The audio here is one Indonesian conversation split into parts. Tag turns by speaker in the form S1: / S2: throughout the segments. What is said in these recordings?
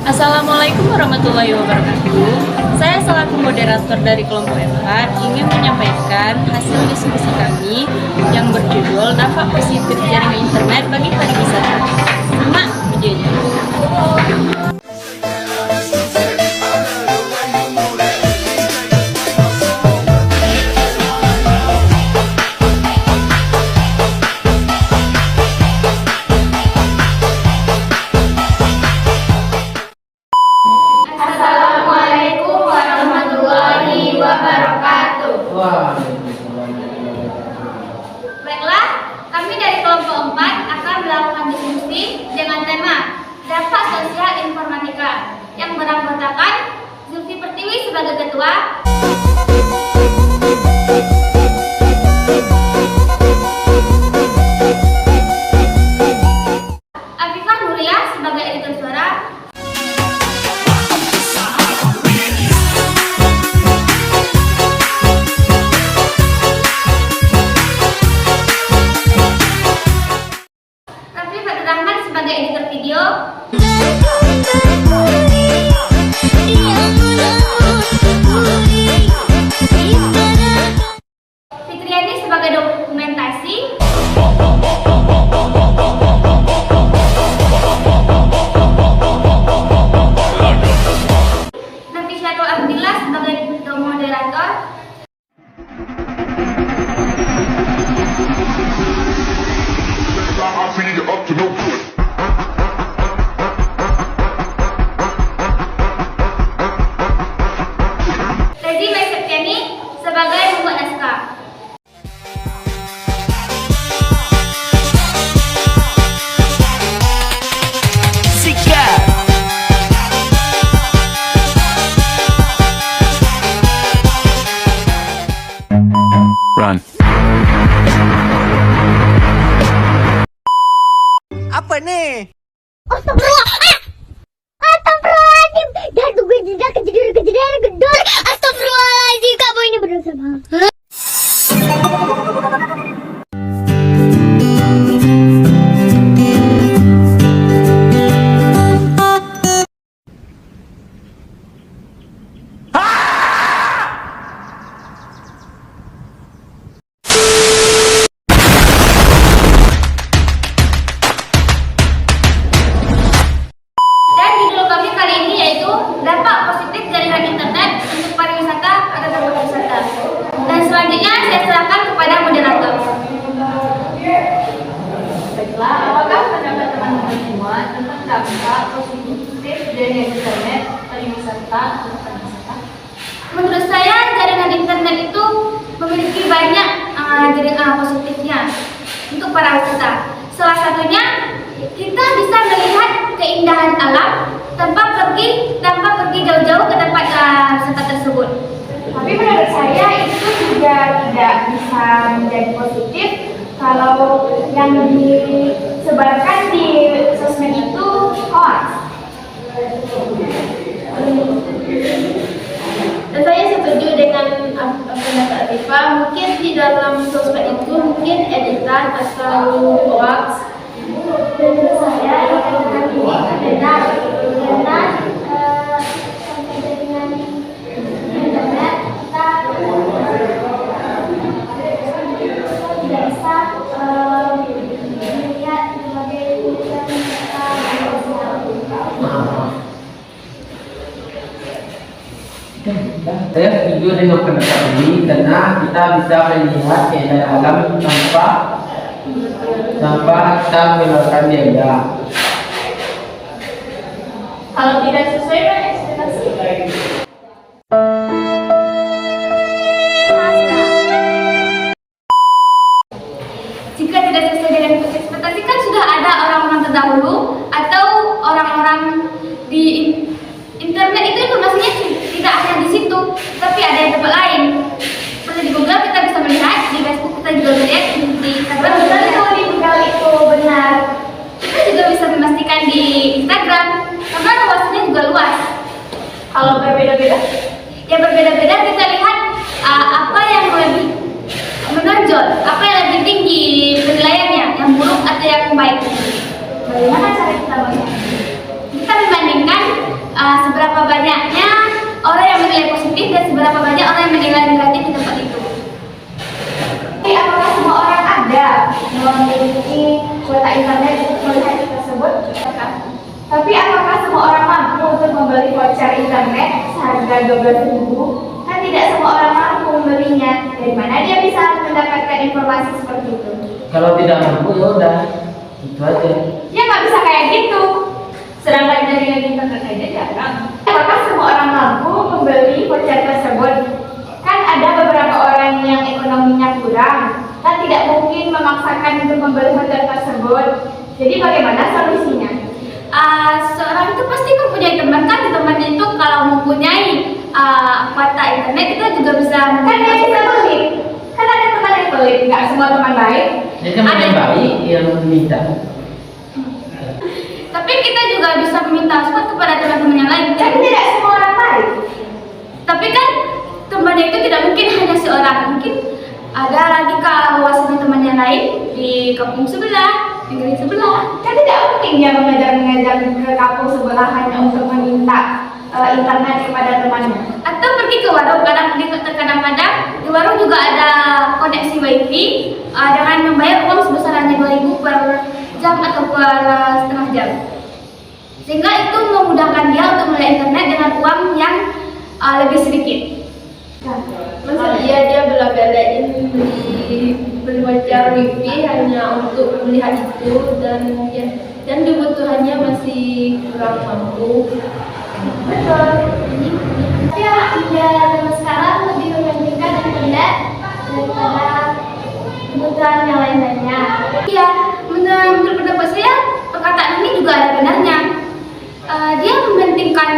S1: Assalamualaikum warahmatullahi wabarakatuh. Saya selaku moderator dari kelompok MH ingin menyampaikan hasil diskusi kami yang berjudul dampak positif jaringan internet bagi pariwisata. Simak videonya.
S2: Assalamualaikum warahmatullahi wabarakatuh. Baiklah, kami dari kelompok 4 akan melakukan diskusi dengan tema dampak sosial informatika yang beranggotakan Zulfi Pertiwi sebagai ketua, Afifah Nuria sebagai editor suara, Rahman sebagai editor video, Fitriani sebagai dokumentasi, Nafisyatul Abdillah sebagai moderator, Lady Septiani sebagai pembuat naskah.
S3: Run.
S4: Apa ni?
S5: Astagfirullahaladzim. Dah tunggu jeda gedor. Astagfirullahaladzim, kamu ini berdosa banget.
S2: Dan judul kami kali ini yaitu dampak positif jaringan internet untuk pariwisata atau tempat wisata. Dan selanjutnya saya serahkan kepada moderator.
S1: Baiklah, apakah pendapat teman-teman semua tentang dampak positif jaringan internet pariwisata atau tempat wisata?
S2: Menurut saya jaringan internet itu memiliki banyak jaringan positifnya untuk para wisata. Salah satunya kita bisa melihat keindahan alam tanpa pergi jauh-jauh ke tempat wisata tersebut.
S6: Tapi menurut saya itu juga tidak bisa menjadi positif kalau yang disebarkan di sosmed itu hoax.
S1: Dan saya setuju dengan pendapat Afifah. Mungkin di dalam sosmed itu mungkin editan atau hoax.
S2: Menurut saya jaringan ini benar karena sampai jaringan internet kita tidak bisa melihat berbagai urusan kita.
S4: Saya setuju dengan pendapat ini karena kita bisa melihat keindahan alam tanpa kita mengeluarkan biaya.
S1: Kalau tidak sesuai dengan ekspektasi,
S2: Jika tidak sesuai dengan ekspektasi kan sudah ada orang-orang terdahulu atau orang-orang di internet itu informasinya tidak hanya di situ, tapi ada yang tempat lain. Seperti di Google kita bisa melihat, di Facebook kita juga melihat, di Instagram juga
S6: Kalau di Google itu benar,
S2: kita juga bisa memastikan di Instagram karena luasnya juga luas.
S1: kalau berbeda-beda,
S2: Yang berbeda-beda kita lihat apa yang lebih menonjol, apa yang lebih tinggi penilaiannya, yang buruk atau yang baik. Bagaimana cara kita melihat? Kita membandingkan
S6: kuota internet untuk melihat tersebut? Tapi apakah semua orang mampu untuk membeli voucher internet seharga 12.000? Kan tidak semua orang mampu membelinya. Dari mana dia bisa mendapatkan informasi seperti itu?
S4: Kalau tidak mampu ya udah, itu aja.
S6: Ya nggak bisa kayak gitu.
S1: Sedangkan jaringan internet aja jarang.
S6: Apakah semua orang mampu membeli voucher tersebut? Kan ada beberapa orang yang ekonominya kurang, kan tidak mungkin memaksakan untuk membeli voucher tersebut. Jadi bagaimana solusinya?
S2: Seorang itu pasti mempunyai teman kan, temannya itu kalau mempunyai kuota internet itu juga bisa
S6: Kan dia bisa beli. Kan ada teman yang pelit, nggak semua teman baik.
S4: Jadi teman yang baik yang minta.
S2: Tapi kita juga bisa meminta support kepada teman-teman yang lain.
S6: Kan tidak semua orang baik.
S2: Tapi kan temannya itu tidak mungkin hanya seorang, mungkin ada lagi kawasan teman yang lain di kampung sebelah, di negeri sebelah.
S6: Kan tidak mungkin dia mengajar ke kampung sebelah hanya untuk meminta internet kepada temannya.
S2: Atau pergi ke warung, kadang-kadang di warung juga ada koneksi wifi dengan membayar uang sebesar hanya 2.000 per jam atau per setengah jam. Sehingga itu memudahkan dia untuk melihat internet dengan uang yang lebih sedikit.
S7: Masa dia bela-belain beli voucher wifi hanya untuk melihat itu dan kebutuhannya masih kurang mampu.
S6: Betul. Tapi anak muda zaman sekarang lebih mementingkan internet daripada kebutuhan yang lain-lainnya.
S2: Iya, menurut pendapat saya perkataan ini juga ada benarnya. Dia mementingkan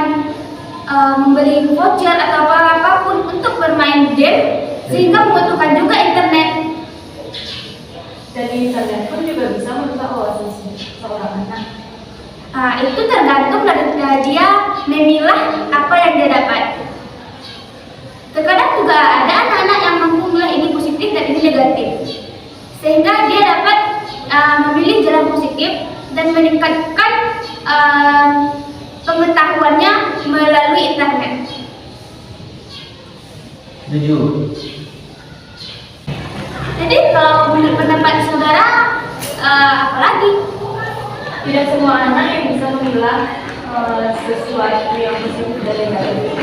S2: membeli voucher atau apapun untuk bermain game sehingga membutuhkan juga internet.
S1: Dan internet pun juga bisa merusak wawasan seorang anak.
S2: Itu tergantung dari dia memilah apa yang dia dapat. Terkadang juga ada anak-anak yang mampu memilah ini positif dan ini negatif, sehingga dia dapat memilih jalan positif dan meningkatkan pengetahuannya melalui internet.
S4: Setuju.
S2: Jadi kalau menurut pendapat saudara, apa lagi?
S1: Tidak semua anak yang bisa memilah sesuatu yang positif dari negatif.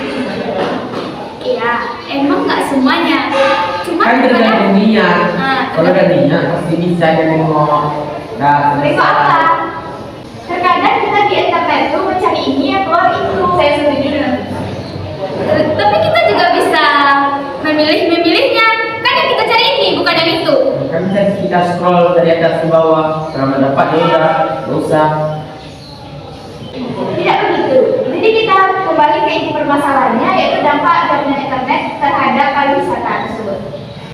S2: Iya, emang nggak semuanya. Cuma
S4: Kan tergantung niat. Kalau ada
S2: tergantung-
S4: niat pasti bisa dia nengok. Nah,
S6: Mereka apa? Terkadang kita di internet itu mencari ini ya keluar itu.
S1: Saya setuju dengan
S2: tapi kita juga bisa memilihnya. Kan yang kita cari ini bukan yang itu.
S4: kan bisa kita scroll dari atas ke bawah. Kalau dapat ya udah, nggak usah.
S6: Tidak begitu. Jadi kita kembali ke inti permasalahannya, yaitu dampak jaringan internet terhadap pariwisata tersebut.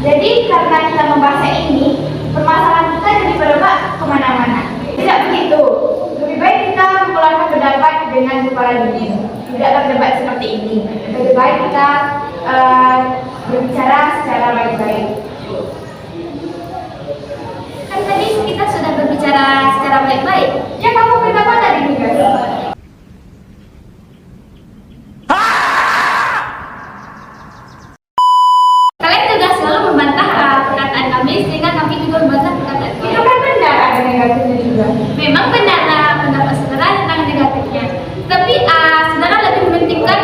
S6: Jadi karena kita membahas ini, permasalahan kita jadi berdebat kemana-mana. Tidak begitu. Lebih baik kita mengeluarkan pendapat dengan kepala dingin. Tidak berdebat seperti ini. Lebih baik kita berbicara secara baik-baik.
S2: Kan tadi kita sudah berbicara secara baik-baik.
S6: Ya kamu berapa tadi juga?
S2: Kalian juga selalu membantah perkataan kami sehingga kami juga membantah perkataan
S6: Itu
S2: kalian.
S6: kan benar ada negatifnya juga.
S2: Memang benar pendapat saudara tentang negatifnya. Tapi saudara lebih mementingkan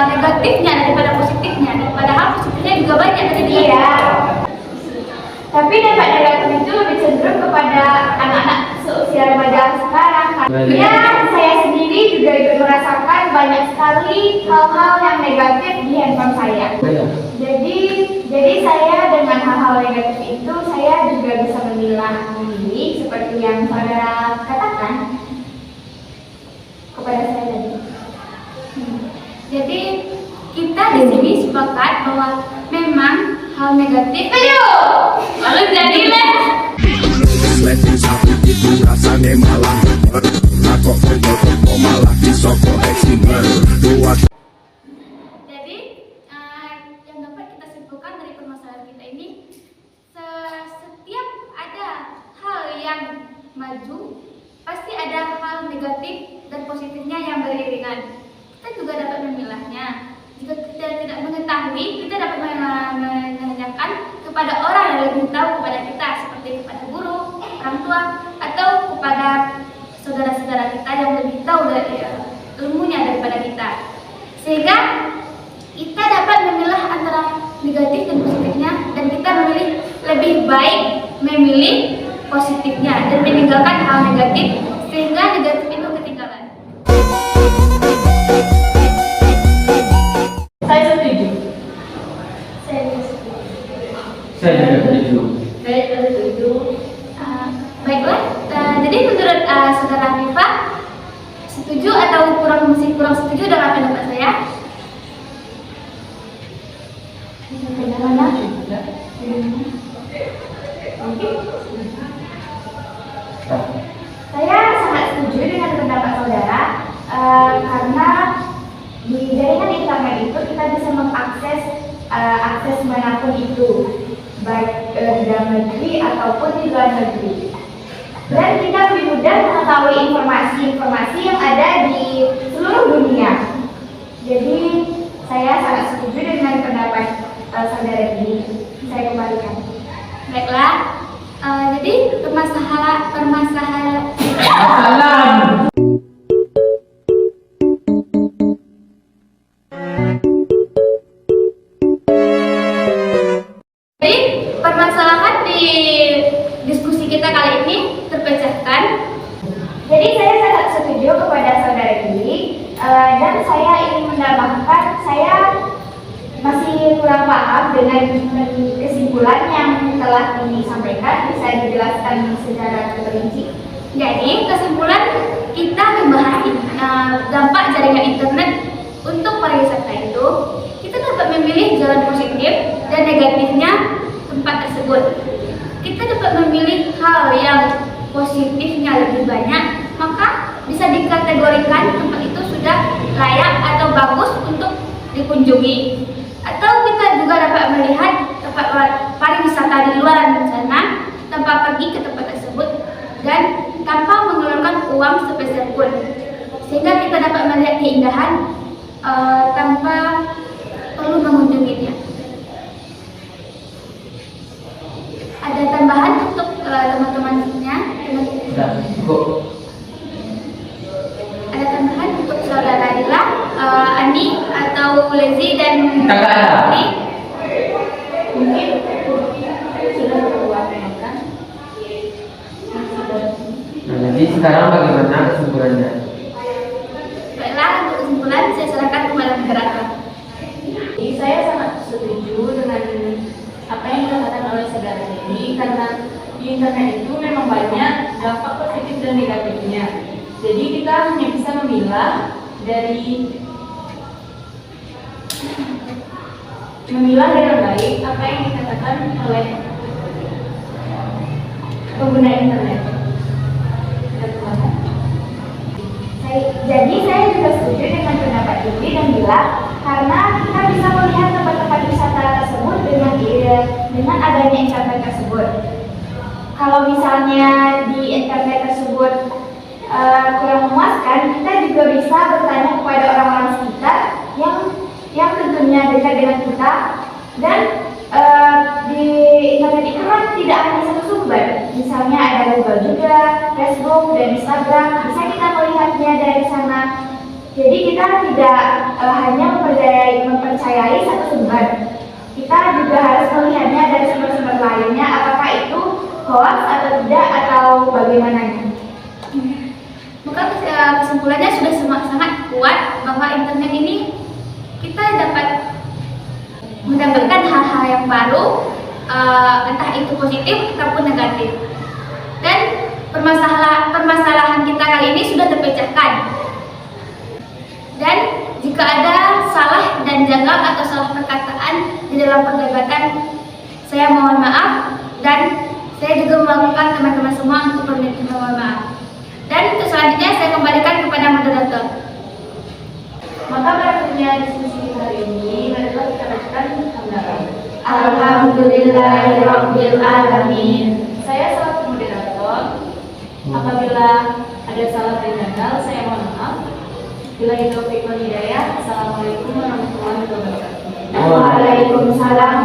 S2: negatifnya daripada positifnya. Padahal positifnya juga banyak tadi dia.
S6: Iya. Tapi dampak negatif itu lebih cenderung kepada anak-anak seusia remaja sekarang.
S4: Baik.
S6: Ya, saya sendiri juga ikut merasakan banyak sekali hal-hal yang negatif di handphone saya.
S4: Iya.
S6: Jadi saya dengan hal-hal negatif itu saya juga bisa memilah diri seperti yang saudara katakan kepada saya tadi.
S2: Jadi kita di sini sepakat bahwa memang hal negatif.
S6: Ayo,
S2: Lalu jadilah.
S8: Letis aku itu rasanya malah Nakok kok malah disokok eksimer Dua
S2: Jadi yang dapat kita simpulkan dari permasalahan kita ini, setiap ada hal yang maju pasti ada hal negatif dan positifnya yang beriringan. Kita juga dapat memilahnya. Jika kita tidak mengetahui, kita dapat menanyakan kepada orang yang lebih tahu kepada kita, seperti kepada guru, orang tua, tahu ilmunya daripada kita, sehingga kita dapat memilah antara negatif dan positifnya, dan kita memilih lebih baik memilih positifnya dan meninggalkan hal negatif, sehingga negatif itu ketinggalan.
S1: Saya setuju.
S4: Saya juga setuju.
S7: Saya juga setuju.
S2: Baiklah, jadi menurut saudara Viva, setuju atau masih kurang setuju dengan pendapat saya? Bagaimana?
S6: Saya sangat setuju dengan pendapat saudara karena di jaringan internet itu kita bisa mengakses akses manapun itu, baik di dalam negeri ataupun di luar negeri. Dan kita lebih mudah mengetahui informasi-informasi yang ada di seluruh dunia. Jadi saya sangat setuju dengan pendapat saudara ini. Saya kembalikan.
S2: Baiklah, jadi permasalahan
S4: Salam.
S2: Jadi permasalahan di diskusi kita kali ini terpecahkan.
S6: Jadi saya sangat setuju kepada saudara ini dan saya ingin menambahkan saya masih kurang paham dengan kesimpulan yang telah disampaikan, bisa dijelaskan secara terperinci.
S2: Jadi kesimpulan kita membahas dampak jaringan internet untuk pariwisata itu, kita dapat memilih jalan positif dan negatifnya tempat tersebut. Kita dapat memilih hal yang positifnya lebih banyak, maka bisa dikategorikan tempat itu sudah layak atau bagus untuk dikunjungi. Atau kita juga dapat melihat tempat pariwisata di luar sana tanpa pergi ke tempat tersebut dan tanpa mengeluarkan uang sepeser pun, sehingga kita dapat melihat keindahan tanpa perlu mengunjunginya. Ada tambahan untuk teman-temannya?
S4: Sudah cukup.
S2: Ada tambahan untuk saudara Dila, Ani, atau Lezi dan
S4: Kakak ada.
S2: Ani?
S1: Mungkin sudah terwakilkan.
S4: Nah, jadi sekarang bagaimana kesimpulannya?
S2: Baiklah, untuk kesimpulan saya serahkan kepada moderator.
S1: Jadi saya sangat setuju dengan apa yang dikatakan oleh saudara ini, karena di internet itu memang banyak dampak positif dan negatifnya. Jadi kita hanya bisa memilah dengan baik apa yang dikatakan oleh pengguna internet.
S6: Jadi saya juga setuju dengan pendapat ini dan bilang karena kita bisa melihat tempat-tempat wisata tersebut dengan adanya internet tersebut. Kalau misalnya di internet tersebut kurang memuaskan, kita juga bisa bertanya kepada orang-orang sekitar yang tentunya dekat dengan kita. Dan di internet itu kan tidak hanya satu sumber, misalnya ada Google juga, Facebook dan Instagram, bisa kita melihatnya dari sana. Jadi kita tidak hanya mempercayai satu sumber, kita juga harus melihatnya dari sumber-sumber lainnya, apakah itu hoax atau tidak atau bagaimananya.
S2: Maka kesimpulannya sudah sangat kuat bahwa internet ini kita dapat mendapatkan hal-hal yang baru, entah itu positif ataupun negatif. Dan permasalahan kita kali ini sudah terpecahkan. Dan jika ada salah dan janggal atau salah perkataan di dalam perdebatan, saya mohon maaf, dan saya juga melakukan teman-teman semua untuk mohon maaf. Dan untuk selanjutnya saya kembalikan kepada moderator.
S1: Maka berakhirnya diskusi hari ini, marilah kita bacakan hamdalah.
S2: Alhamdulillahirabbil alamin.
S1: Saya selaku moderator. Apabila ada salah dan janggal, saya mohon maaf. Bila itu wal hidayah. Assalamualaikum warahmatullahi wabarakatuh.
S6: Waalaikumsalam